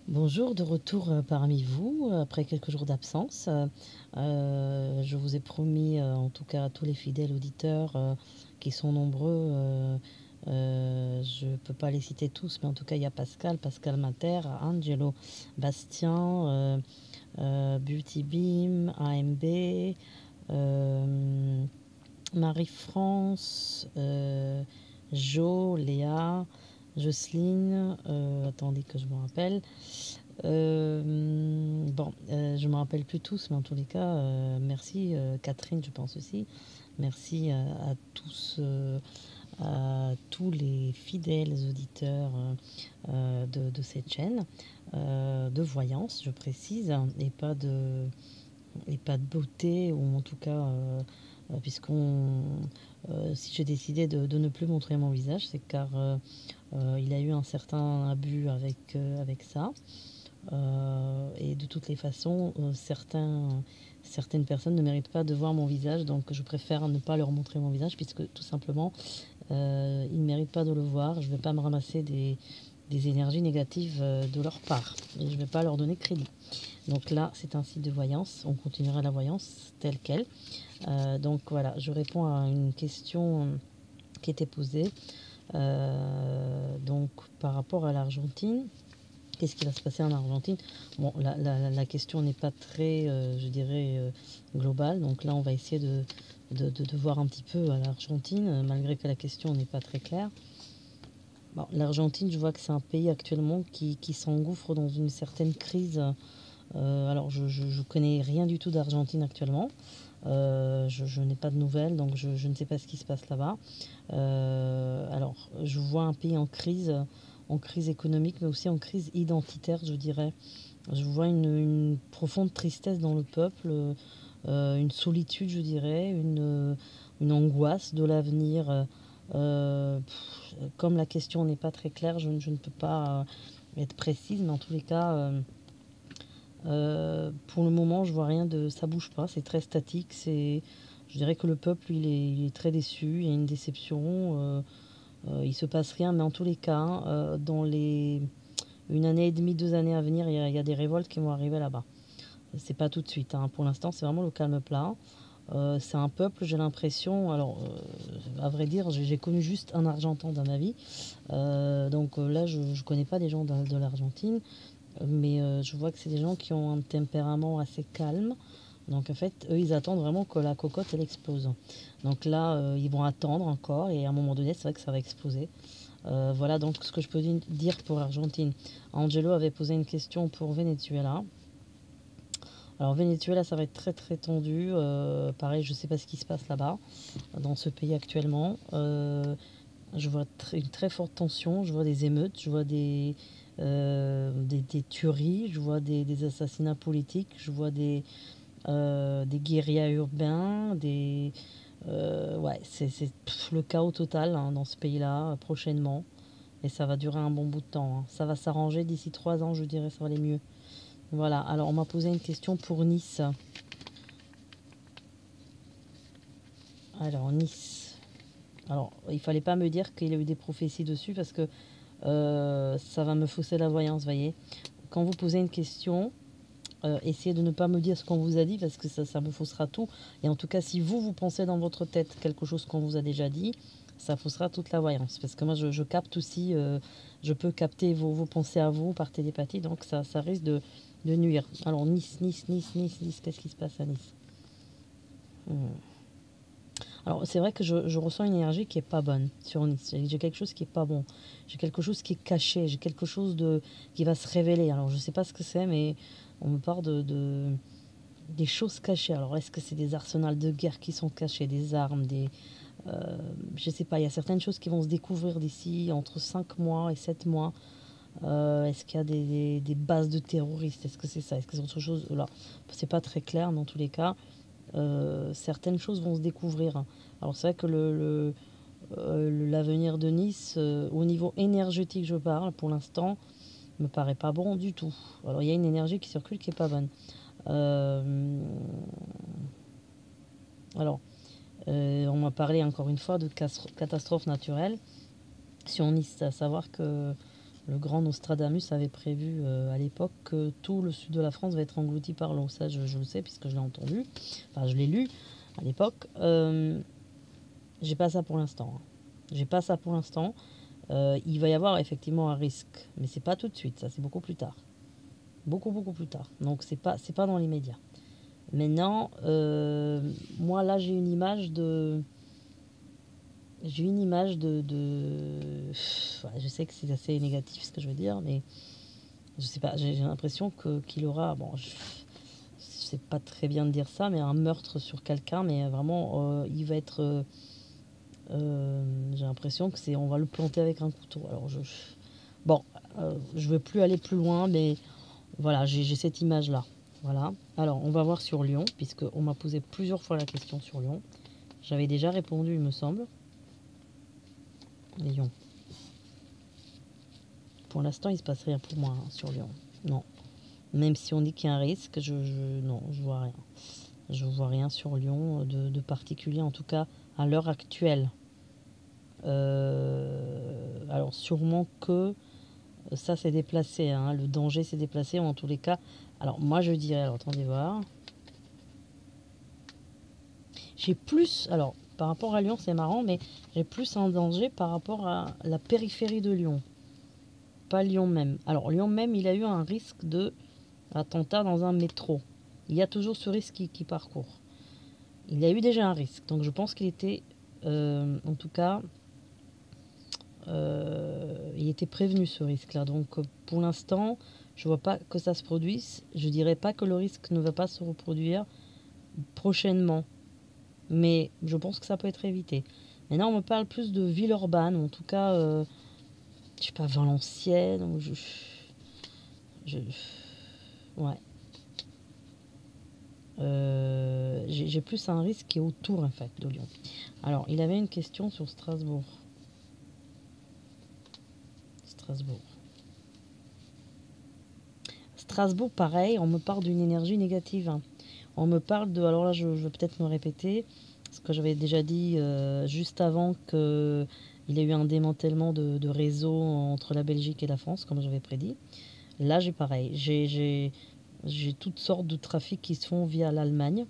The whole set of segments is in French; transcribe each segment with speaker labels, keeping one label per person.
Speaker 1: Bonjour, de retour parmi vous après quelques jours d'absence. Je vous ai promis, en tout cas à tous les fidèles auditeurs qui sont nombreux, je ne peux pas les citer tous, mais en tout cas il y a Pascal, Pascal Mater, Angelo, Bastien, Beauty Beam, AMB, euh, Marie-France, Jo, Léa, Jocelyne, attendez que je me rappelle. Bon, je me rappelle plus tous, mais en tous les cas, merci Catherine, je pense aussi. Merci à tous, à tous les fidèles auditeurs de cette chaîne de voyance, je précise, et pas de beauté, ou en tout cas, puisqu'on, si j'ai décidé de ne plus montrer mon visage, c'est car il y a eu un certain abus avec ça. Et de toutes les façons, certaines personnes ne méritent pas de voir mon visage, donc je préfère ne pas leur montrer mon visage, puisque tout simplement, ils ne méritent pas de le voir. Je ne vais pas me ramasser des énergies négatives de leur part. Et je ne vais pas leur donner crédit. Donc là, c'est un site de voyance. On continuera la voyance telle qu'elle. Donc voilà, je réponds à une question qui était posée. Donc par rapport à l'Argentine, qu'est-ce qui va se passer en Argentine? Bon, la question n'est pas très, je dirais, globale. Donc là, on va essayer de voir un petit peu à l'Argentine, malgré que la question n'est pas très claire. Bon, l'Argentine, je vois que c'est un pays actuellement qui s'engouffre dans une certaine crise. Alors, je connais rien du tout d'Argentine actuellement. Je n'ai pas de nouvelles, donc je ne sais pas ce qui se passe là-bas. Alors, je vois un pays en crise économique, mais aussi en crise identitaire, je dirais. Je vois une profonde tristesse dans le peuple, une solitude, je dirais, une angoisse de l'avenir. Comme la question n'est pas très claire, je ne peux pas être précise, mais en tous les cas, pour le moment, je vois rien de, ça bouge pas, c'est très statique. Je dirais que le peuple, il est très déçu, il y a une déception, il se passe rien, mais en tous les cas, dans les une année et demie, 2 années à venir, il y a des révoltes qui vont arriver là-bas. C'est pas tout de suite, hein. Pour l'instant, c'est vraiment le calme plat. C'est un peuple, j'ai l'impression, alors à vrai dire, j'ai connu juste un Argentin dans ma vie. Donc là, je connais pas des gens de l'Argentine, mais je vois que c'est des gens qui ont un tempérament assez calme. Donc en fait, eux, ils attendent vraiment que la cocotte, elle explose. Donc là, ils vont attendre encore, et à un moment donné, c'est vrai que ça va exploser. Voilà donc ce que je peux dire pour Argentine. Angelo avait posé une question pour Venezuela. Alors Venezuela, ça va être très très tendu. Pareil, je ne sais pas ce qui se passe là-bas, dans ce pays actuellement. Je vois une très forte tension, je vois des émeutes, je vois des tueries, je vois des assassinats politiques, je vois des guérillas urbains, ouais, c'est le chaos total, hein, dans ce pays-là, prochainement. Et ça va durer un bon bout de temps, hein. Ça va s'arranger d'ici 3 ans, je dirais, ça va aller mieux. Voilà, alors on m'a posé une question pour Nice. Alors, Nice. Alors, il fallait pas me dire qu'il y a eu des prophéties dessus parce que ça va me fausser la voyance, voyez. Quand vous posez une question, essayez de ne pas me dire ce qu'on vous a dit parce que ça me faussera tout. Et en tout cas, si vous pensez dans votre tête quelque chose qu'on vous a déjà dit, ça faussera toute la voyance. Parce que moi, je capte aussi, je peux capter vos pensées à vous par télépathie, donc ça risque de nuire. Alors, Nice, qu'est-ce qui se passe à Nice? Alors, c'est vrai que je ressens une énergie qui est pas bonne sur Nice. J'ai quelque chose qui est pas bon. J'ai quelque chose qui est caché. J'ai quelque chose qui va se révéler. Alors, je sais pas ce que c'est, mais on me parle des choses cachées. Alors, est-ce que c'est des arsenals de guerre qui sont cachés, des armes, je sais pas. Il y a certaines choses qui vont se découvrir d'ici entre 5 mois et 7 mois. Est-ce qu'il y a des bases de terroristes? Est-ce que c'est ça? Est-ce que c'est autre chose? Là, c'est pas très clair, mais en tous les cas, certaines choses vont se découvrir. Alors c'est vrai que l'avenir de Nice, au niveau énergétique je parle, pour l'instant, me paraît pas bon du tout. Alors il y a une énergie qui circule qui est pas bonne. Euh, alors, on m'a parlé encore une fois de catastrophes naturelles sur Nice, à savoir que Le grand Nostradamus avait prévu à l'époque que tout le sud de la France va être englouti par l'eau. Ça, je le sais puisque je l'ai entendu. Enfin, je l'ai lu à l'époque. J'ai pas ça pour l'instant. Hein. J'ai pas ça pour l'instant. Il va y avoir effectivement un risque, mais c'est pas tout de suite. Ça, c'est beaucoup plus tard. Beaucoup, beaucoup plus tard. Donc, c'est pas dans l'immédiat. Maintenant, moi, là, j'ai une image de... Ouais, je sais que c'est assez négatif ce que je veux dire, mais je sais pas, j'ai l'impression qu'il aura... Bon, je sais pas très bien de dire ça, mais un meurtre sur quelqu'un, mais vraiment, il va être... j'ai l'impression que on va le planter avec un couteau. Alors, bon, je veux plus aller plus loin, mais voilà, j'ai cette image-là. Voilà. Alors, on va voir sur Lyon, puisqu'on m'a posé plusieurs fois la question sur Lyon. J'avais déjà répondu, il me semble. Lyon. Pour l'instant, il se passe rien pour moi hein, sur Lyon. Non. Même si on dit qu'il y a un risque, non, je vois rien. Je vois rien sur Lyon de particulier, en tout cas à l'heure actuelle. Alors sûrement que ça s'est déplacé, hein, le danger s'est déplacé, ou en tous les cas. Alors moi je dirais, alors attendez voir. J'ai plus, alors par rapport à Lyon c'est marrant, mais j'ai plus un danger par rapport à la périphérie de Lyon. Pas Lyon même. Alors Lyon même, il a eu un risque de attentat dans un métro. Il y a toujours ce risque qui parcourt. Il a eu déjà un risque, donc je pense qu'il était, en tout cas, il était prévenu ce risque-là. Donc pour l'instant, je vois pas que ça se produise. Je dirais pas que le risque ne va pas se reproduire prochainement, mais je pense que ça peut être évité. Maintenant, on me parle plus de ville urbaine, ou en tout cas, je sais pas, Valenciennes, ou ouais. J'ai plus un risque qui est autour en fait de Lyon. Alors, il avait une question sur Strasbourg. Strasbourg, pareil, on me parle d'une énergie négative. Hein. On me parle de... Alors là, je vais peut-être me répéter, ce que j'avais déjà dit juste avant qu'il y a eu un démantèlement de réseau entre la Belgique et la France, comme j'avais prédit. Là, j'ai pareil. J'ai toutes sortes de trafics qui se font via l'Allemagne,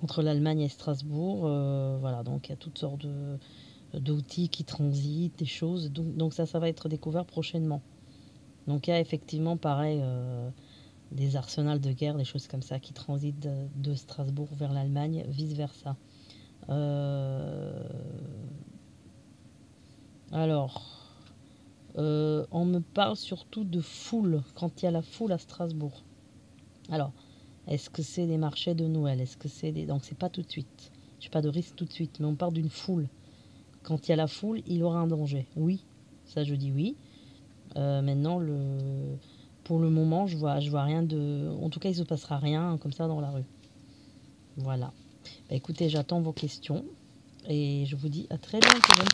Speaker 1: entre l'Allemagne et Strasbourg. Voilà, donc il y a toutes sortes d'outils qui transitent, des choses. Donc ça va être découvert prochainement. Donc il y a effectivement, pareil, des arsenals de guerre, des choses comme ça qui transitent de Strasbourg vers l'Allemagne, vice-versa. Alors, on me parle surtout de foule, quand il y a la foule à Strasbourg. Alors, est-ce que c'est des marchés de Noël? Est-ce que c'est des... Donc c'est pas tout de suite. J'ai pas de risque tout de suite, mais on parle d'une foule. Quand il y a la foule, il aura un danger. Oui, ça je dis oui. Maintenant, pour le moment, je vois rien de... En tout cas, il se passera rien comme ça dans la rue. Voilà. Bah, écoutez, j'attends vos questions et je vous dis à très bientôt.